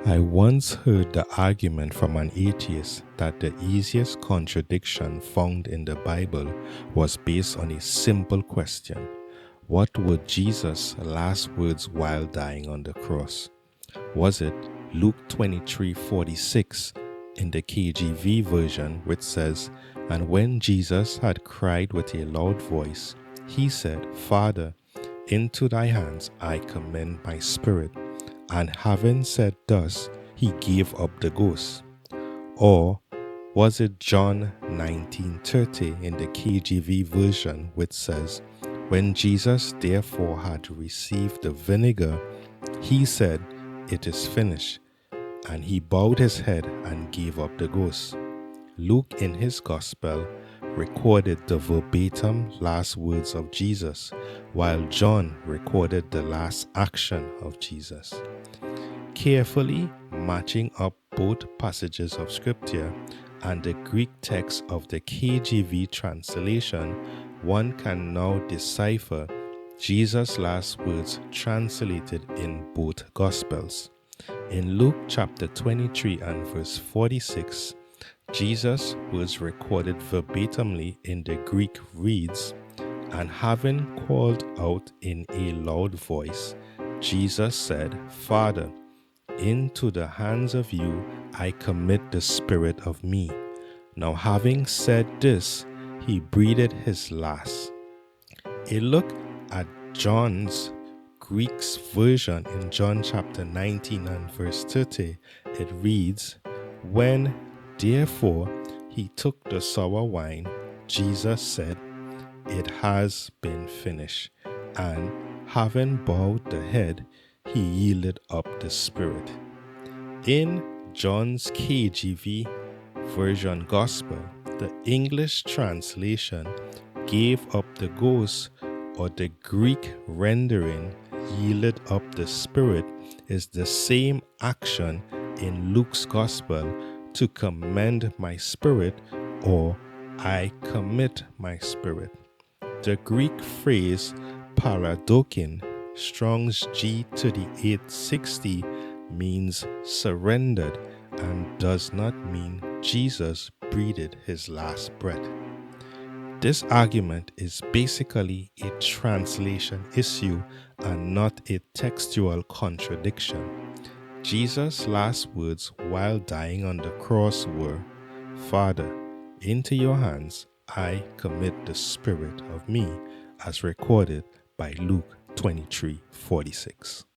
I once heard the argument from an atheist that the easiest contradiction found in the Bible was based on a simple question. What were Jesus' last words while dying on the cross? Was it Luke 23:46 in the KJV version, which says, "And when Jesus had cried with a loud voice, he said, Father, into thy hands I commend my spirit. And having said thus, he gave up the ghost." Or was it John 19:30 in the KJV version, which says, "When Jesus therefore had received the vinegar, he said, It is finished. And he bowed his head and gave up the ghost." Luke in his gospel recorded the verbatim last words of Jesus, while John recorded the last action of Jesus. Carefully matching up both passages of scripture and the Greek text of the KJV translation, one can now decipher Jesus' last words translated in both Gospels. In Luke chapter 23 and verse 46, Jesus' words recorded verbatimly in the Greek reads, "And having called out in a loud voice, Jesus said, Father, into the hands of you I commit the spirit of me. Now having said this, he breathed his last." A look at John's Greek's version in John chapter 19 and verse 30, it reads, "When therefore he took the sour wine, Jesus said, It has been finished. And having bowed the head, he yielded up the spirit." In John's KJV version gospel, the English translation "gave up the ghost," or the Greek rendering "yielded up the spirit," is the same action in Luke's gospel "to commend my spirit," or "I commit my spirit." The Greek phrase paradokin, Strong's G3860, means surrendered and does not mean Jesus breathed his last breath. This argument is basically a translation issue and not a textual contradiction. Jesus' last words while dying on the cross were, "Father, into your hands I commit the spirit of me," as recorded by Luke 23:46.